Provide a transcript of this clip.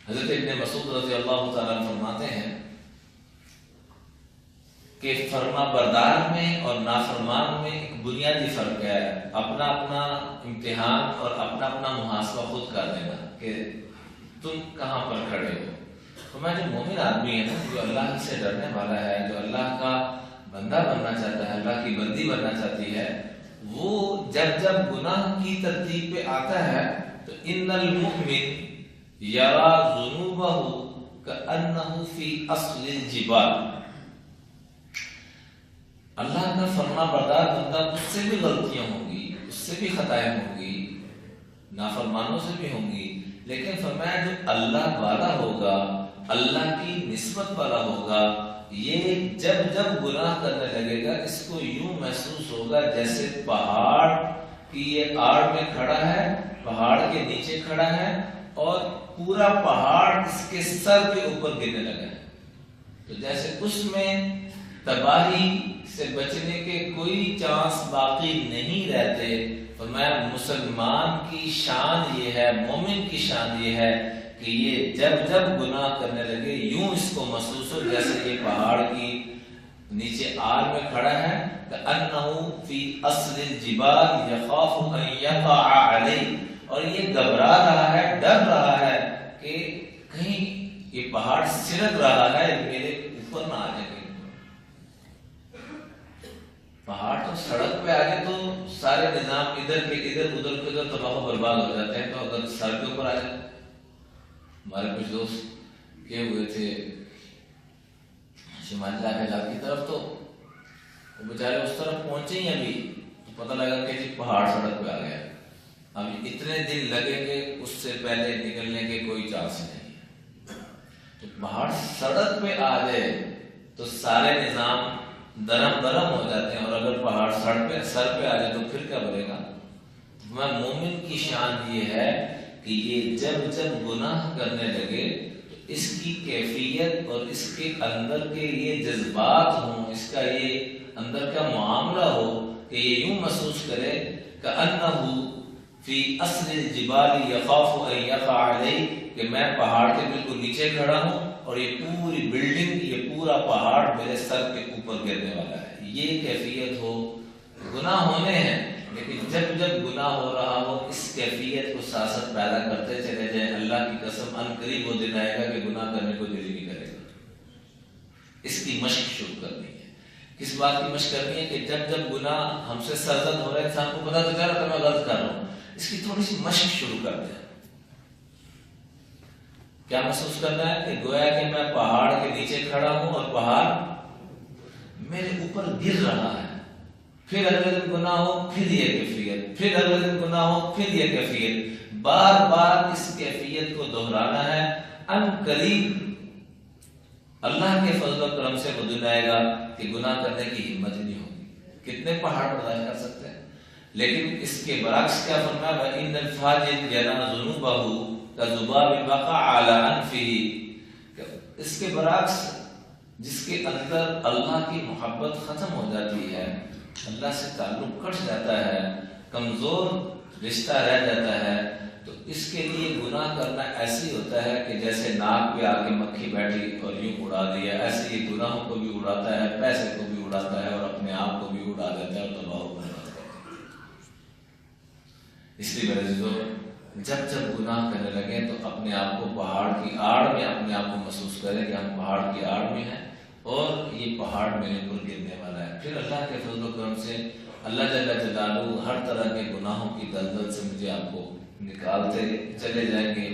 حضرت ابن مسعود رضی اللہ تعالیٰ عنہ فرماتے ہیں کہ فرما بردار میں اور نافرمان میں ایک بنیادی فرق ہے، اپنا اپنا امتحان اور اپنا اپنا محاسبہ خود کر دینا کہ تم کہاں پر کھڑے ہو۔ تو میں جو مومن آدمی ہے نا، جو اللہ سے ڈرنے والا ہے، جو اللہ کا بندہ بننا چاہتا ہے، اللہ کی بندی بننا چاہتی ہے، وہ جب جب گناہ کی ترتیب پہ آتا ہے تو ان المؤمن یرا ذنوبہ کأنہ فی اصل الجبال، اللہ کا فرما بردار بندہ، اس سے بھی غلطیاں ہوں گی، اس سے بھی خطائیں ہوں گی، نافرمانوں سے بھی ہوں گی، لیکن فرمایا جو اللہ والا ہوگا، اللہ کی نسبت والا ہوگا، یہ جب جب گناہ کرنے لگے گا اس کو یوں محسوس ہوگا جیسے پہاڑ کی یہ آڑ میں کھڑا ہے، پہاڑ کے نیچے کھڑا ہے اور پورا پہاڑ اس کے سر کے اوپر گرنے لگا ہے، تو جیسے اس میں تباہی سے بچنے کے کوئی چانس باقی نہیں رہتے۔ فرمایا مسلمان کی شان یہ ہے، مومن کی شان یہ ہے کہ یہ جب جب گناہ کرنے لگے یوں اس کو محسوس ہو جیسے یہ پہاڑ کی نیچے آڑ میں کھڑا ہے، کأنہ فی اصل الجبال یخاف ان یقع علیہ، اور یہ گھبرا رہا ہے، ڈر رہا ہے کہ کہیں یہ پہاڑ سرک رہا ہے میرے اوپر نہ آ جائے۔ پہاڑ تو سڑک پہ آگے تو سارے نظام ادھر کے ادھر، ادھر کے ادھر تباہ و برباد ہو جاتے ہیں، تو اگر سر کے اوپر آ جائے، ہمارے کچھ دوست گئے ہوئے تھے شمالی علاقے کی طرف، تو وہ بیچارے اس طرف پہنچے ہی ابھی تو پتہ لگا کہ جی پہاڑ سڑک پہ آ گیا، ابھی اتنے دن لگیں گے اس سے پہلے نکلنے کے کوئی چانس نہیں ہے۔ تو پہاڑ سڑک پہ آ جائے تو سارے نظام درم برم ہو جاتے ہیں، اور اگر پہاڑ سر پہ آ جائے تو پھر کیا بنے گا۔ مومن کی شان یہ ہے کہ یہ جب جب گناہ کرنے لگے تو اس کی کیفیت اور اس کے اندر کے یہ جذبات ہوں، اس کا یہ اندر کا معاملہ ہو کہ یہ یوں محسوس کرے کأنہ فی اصل الجبال یخاف ان یقع علیہ، کہ میں پہاڑ کے بالکل نیچے کھڑا ہوں اور یہ پوری بلڈنگ، یہ پورا پہاڑ میرے سر کے اوپر گرنے والا ہے۔ یہ کیفیت ہو، گناہ ہونے ہیں لیکن جب جب گناہ ہو رہا ہو اس کیفیت کو سیاست پیدا کرتے چلے جائیں، اللہ کی قسم ان قریب وہ دن آئے گا کہ گناہ کرنے کو دل ہی نہیں کرے گا۔ اس کی مشق شروع کرنی ہے۔ کس بات کی مشق کرنی ہے کہ جب جب گناہ ہم سے سرزد ہو رہا ہے، انسان کو پتہ تو چل رہا ہے میں غلط کر رہا ہوں، اس کی تھوڑی سی مشق شروع کر دیں۔ کیا محسوس کرنا ہے کہ گویا کہ میں پہاڑ کے نیچے کھڑا ہوں اور پہاڑ میرے اوپر گر رہا ہے، پھر اگلے دن گناہ ہو پھر یہ کیفیت، پھر اگلے دن گناہ ہو پھر یہ کیفیت، بار بار اس کیفیت کو دہرانا ہے۔ ان قریب اللہ کے فضل و کرم سے وہ دن آئے گا کہ گناہ کرنے کی ہمت نہیں ہوگی۔ کتنے پہاڑ برداشت کر سکتے ہیں، لیکن اس کے برعکس کیا فرمایا، وَإِنَّ الْفَاجِرَ يَرَى ذُنُوبَهُ كَذُبَابٍ وَقَعَ عَلَى أَنْفِهِ، اس کے برعکس جس کے اندر اللہ کی محبت ختم ہو جاتی ہے، اللہ سے تعلق کٹ جاتا ہے، کمزور رشتہ رہ جاتا ہے، تو اس کے لیے گناہ کرنا ایسے ہوتا ہے کہ جیسے ناک پہ آ کے مکھی بیٹھی اور یوں اڑا دیا، ایسے ہی گناہوں کو بھی اڑاتا ہے، پیسے کو بھی اڑاتا ہے اور اپنے آپ کو بھی اڑا دیتا ہے اور تباہ و برباد کرتا ہے۔ اس لیے میرے عزیزو، جب جب گناہ کرنے لگے تو اپنے آپ کو پہاڑ کی آڑ میں اپنے آپ کو محسوس کریں کہ ہم پہاڑ کی آڑ میں ہیں اور یہ پہاڑ میرے اوپر گرنے والا ہے۔ پھر اللہ کے فضل و کرم سے اللہ جل جلالہ ہر طرح کے گناہوں کی دلدل سے مجھے آپ کو نکالتے چلے جائیں گے۔